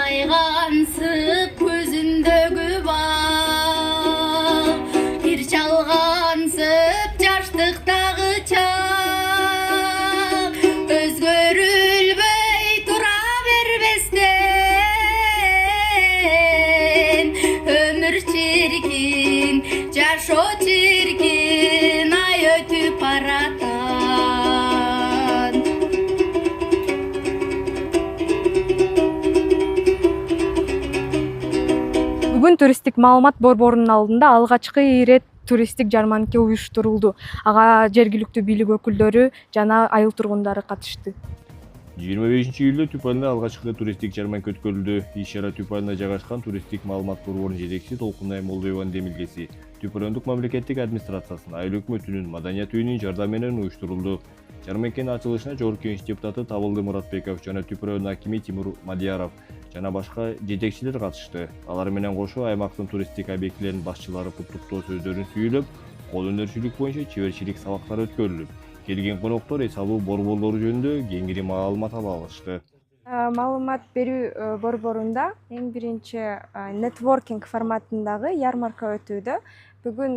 Сайгансып көзүндөгү бал, бир чалгансып жаштыктагы чак, өзгөрүлбөй тура бербестен, өмүр чиркин, жашоо чиркин, ай өтүп баратат. Бүгүн туристтик маалымат борборунун алдында алгачкы ирет туристтик жарманка уюштурулду. Ага жергиликтүү бийлик өкүлдөрү жана айыл тургундары катышты. 25-июлда Түп айылында алгачкы туристтик жарманка өткөрүлдү. Иш-чара Түп айылында жайгашкан туристтик маалымат борборунун жетекчиси Толкунай Молдоеванын демилгеси Түп райондук мамлекеттик администрациясынын, айыл өкмөтүнүн, маданият үйүнүн жардамы менен уюштурулду. Жарманканын ачылышына Жогорку Кеңеш депутаты Табылды Муратбеков жана Түп районунун акими Тимур Мадияров жана башка жетекчилер катышты. Алар менен кошо аймактын туристтик объектилеринин башчылары куттуктоо сөздөрүн сүйлөп, кол өнөрчүлүк боюнча чеберчилик сабактары өткөрүлүп, келген коноктор эс алуу борборлору жөнүндө кеңири маалымат ала алышты. Маалымат берүү борборунда эң биринчи нетворкинг форматындагы ярмарка өтүүдө. Бүгүн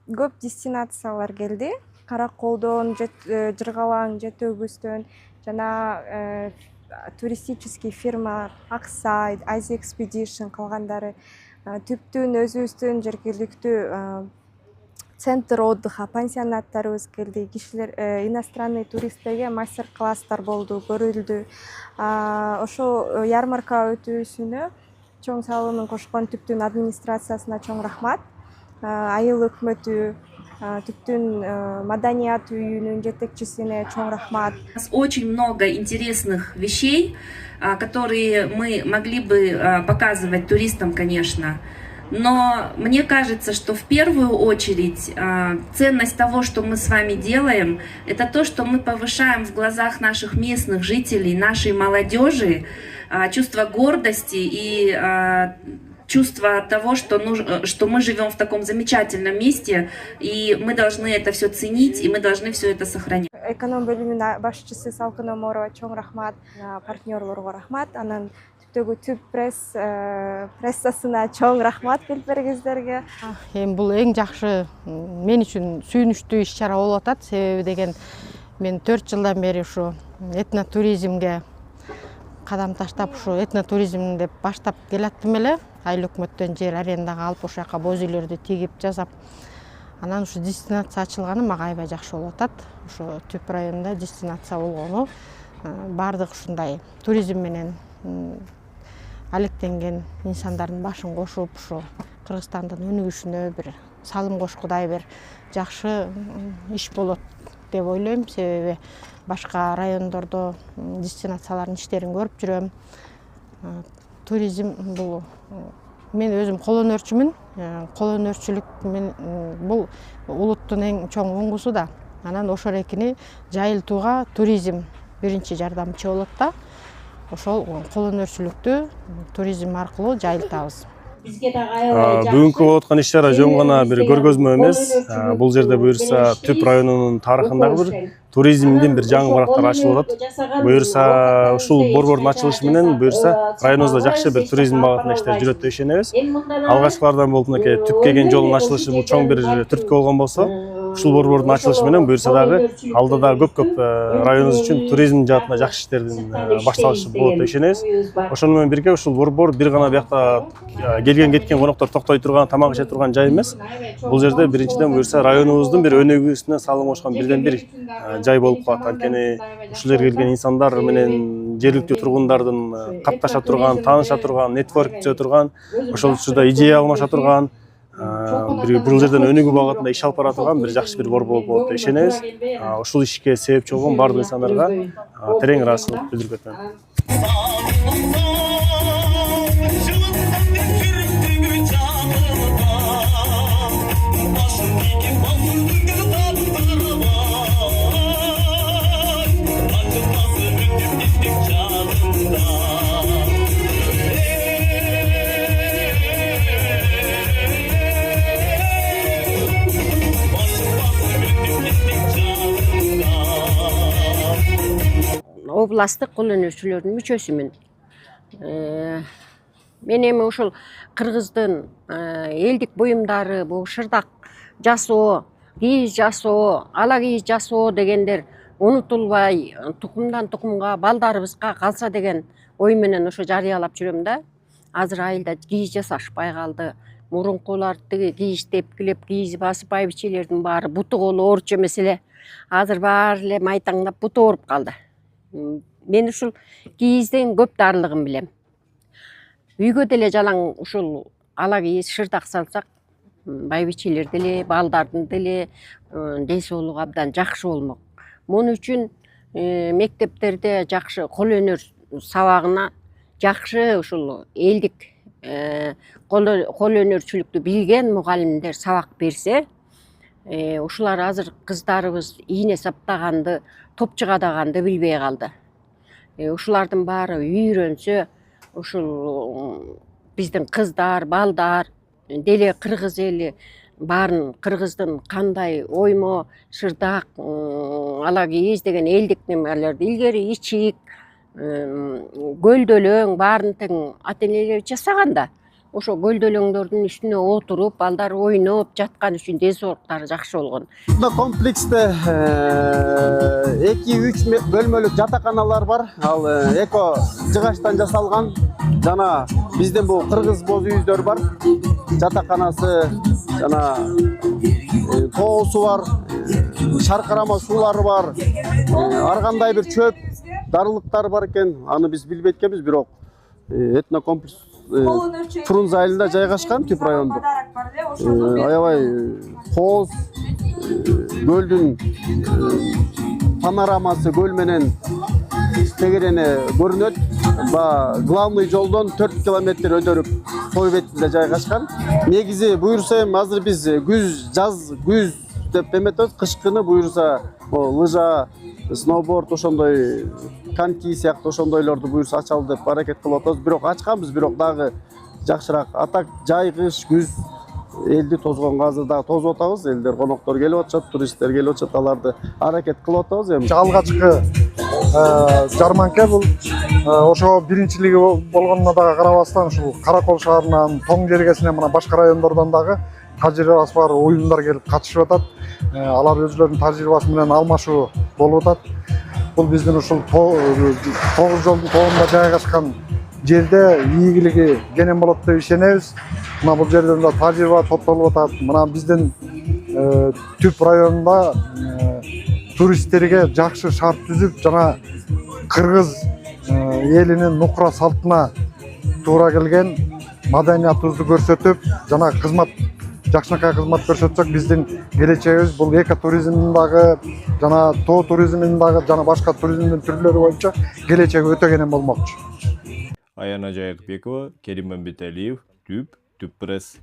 көп дестинациялар келди. Караколдон, Жыргалаң, Жети Өгүздөн жана туристический фирма Аксайд, Азия Expedition калгандары, Түптүн өзүбүздүн жергиликтүү центр отдыха, пансионаттарыбыз келди. Кишилер, иностранный туристтерге мастер-класстар болду, көрүлдү. Ошол ярмарка өтүүсүнө чоң салымын кошкон Түптүн администрациясына чоң рахмат. Айыл өкмөтү, Түптүн маданият үйүнүн жетекчисине чоң рахмат. Очень много интересных вещей, которые мы могли бы показывать туристам, конечно. Но мне кажется, что в первую очередь ценность того, что мы с вами делаем, это то, что мы повышаем в глазах наших местных жителей, нашей молодежи, чувство гордости и чувство того, что мы живем в таком замечательном месте, и мы должны это все ценить, и мы должны все это сохранять. Эконом бөлүмүнүн башчысы Салкын Оморова чоң рахмат, партнерлорго рахмат, анан Түптөгү Түп прессасына чоң рахмат келиптергиңиздерге. Эми бул эң жакшы, мен үчүн сүйүнүчтүү иш-чара болуп атат. Себеби деген мен 4 жылдан бери ушу этнотуризмге кадам таштап, ушу этнотуризм деп баштап келаттым эле. Айыл өкмөттөн жер арендага алып, ошол жака боз үйлөрдү тигип жасап, анан ушу дестинация ачылганы мага аябай жакшы болуп атат. Ушу Түп районунда дестинация болгону, баардык ушундай туризм менен алектенген инсандардын башын кошуп, ушу Кыргызстандын өнүгүшүнө бир салым кошкудай бир жакшы иш болот деп ойлойм. Себеби башка райондордо дестинациялардын иштерин көрүп жүрөм. Туризм бул, мен өзүм кол өнөрчүмүн. Кол өнөрчүлүк бул улуттун эң чоң оңгусу да. Анан ошол экини жайылтууга туризм биринчи жардамчы болот да. Ошол кол өнөрчүлүктү туризм аркылуу жайылтабыз. Бүгүнкү болуп аткан иш-чара жөн гана бир көргөзмө эмес. Бул жерде буюрса Түп районунун тарыхындагы бир туризмдин бир жаңы барактары ачылып атат. Буюрса ушул борбордун ачылышы менен буюрса районубузда жакшы бир туризм багытында иштер жүрөт деп ишенебиз. Алгачкылардан болуп мынакей Түп келген жолдун ачылышы бул чоң бир түрткү болгон болсо, ушул борбордун ачылышы менен буюрса дагы алда да көп районубуз үчүн туризм жаатында жакшы иштердин башталышы болот деп ишенебиз. Ошону менен бирге ушул борбор бир гана биякта келген кеткен коноктор токтой турган, тамак иче турган жай эмес. Бул жерде биринчиден буюрса районубуздун бир өнүгүүсүнө салым кошкон бирден бир жай болуп калат. Анткени ушул жерге келген инсандар менен жергиликтүү тургундардын катташа турган, тааныша турган, нетворк түзө турган, ошол учурда идея алмаша турган, бул жерден өнүгүү багытында иш алып бара турган бир жакшы бир борбор болот деп ишенебиз. Ушул ишке себепчи болгон бардык инсандарга терең ыраазычылык билдирип кетем. Областық кол өнөрчүлөрдүн мүчөсүмүн. Мен эми ушул кыргыздын элдик буюмдары, бул шырдак жасоо, кийиз жасоо, ала кийиз жасоо дегендер унутулбай, тукумдан тукумга балдарыбызга калса деген ой менен ошо жарыялап жүрөм да. Азыр айылда кийиз жасашпай калды. Мурункулар тиги кийиз тепкилеп, кийиз басып байбичелердин баары буту колу оорчу эмес эле. Азыр баары эле майтаңдап буту ооруп калды. Мен ушул кийиздин көп дарылыгын билем. Үйгө деле жалаң ушул ала кийиз шырдак салсак, байбичелер деле, балдардын деле ден соолугу абдан жакшы болмок. Муну үчүн мектептерде жакшы кол өнөр сабагына жакшы ушул элдик кол өнөрчүлүктү билген мугалимдер сабак берсе, ушулар азыр кыздарыбыз ийне саптаганды, топчу кадаганды билбей калды. Ушулардын баары үйрөнсө, ушул биздин кыздар, балдар деле кыргыз эли баарын кыргыздын кандай оймо, шырдак, ала кийиз деген элдик немелерди илгери ичик, көлдөлөң баарын тең ата энелер жасаганда, ошо көлдөлөңдөрдүн үстүнө отуруп, балдар ойноп жаткан үчүн ден соолуктары жакшы болгон. Комплексте 2-3 бөлмөлүк жатаканалар бар. Ал эко жыгачтан жасалган жана биздин бул кыргыз боз үйүздөр бар. Жатаканасы жана тоосу бар, шаркырама суулары бар. Ар кандай бир чөп дарылыктар бар экен. Аны биз билбейт экенбиз, бирок этнокомплекс Фрунзе айылында жайгашкан, Түп райондук. Аябай кооз, көлдүн панорамасы көл менен тегерене көрүнөт. Главный жолдон 4 километр өдөрүп той бетинде жайгашкан. Негизи буюрса эми азыр биз күз деп эметебиз, кышкыны буюрса лыжа, сноуборд ошондой коньки сыяктуу ошондойлорду буюрса ачалы деп аракет кылып атабыз. Бирок ачканбыз, бирок дагы жакшыраак. Атак жай, кыш, күз элди тозгонго азыр дагы тозуп атабыз. Элдер, коноктор келип атышат, туристтер келип атышат, аларды аракет кылып атабыз. Эми алгачкы жарманка бул ошо биринчилиги болгонуна дагы карабастан ушул Каракол шаарынан Тоң жергесинен мына башка райондордон дагы тажрыйбасы бар уюмдар келип катышып атат. Алар өзүлөрүнүн тажрыйбасы менен алмашуу болуп атат. Бул биздин ушул 9 жолдун тоогунда жайгашкан жерде ийгилиги кенен болот деп ишенебиз. Мына бул жерден да тажрыйба топтолуп атат. Мына биздин Түп районунда туристтерге жакшы шарт түзүп, жана кыргыз элинин нукура салтына туура келген маданиятыбызды көрсөтүп, жана жакшынакай кызмат көрсөтсөк, биздин келечегибиз бул экотуризмдин дагы, жана тоо туризминин дагы, жана башка туризмдин түрлөрү боюнча келечеги өтө кенен болмокчу. Аяна Жайыкбекова, Керим Мамбеталиев, Түп пресс.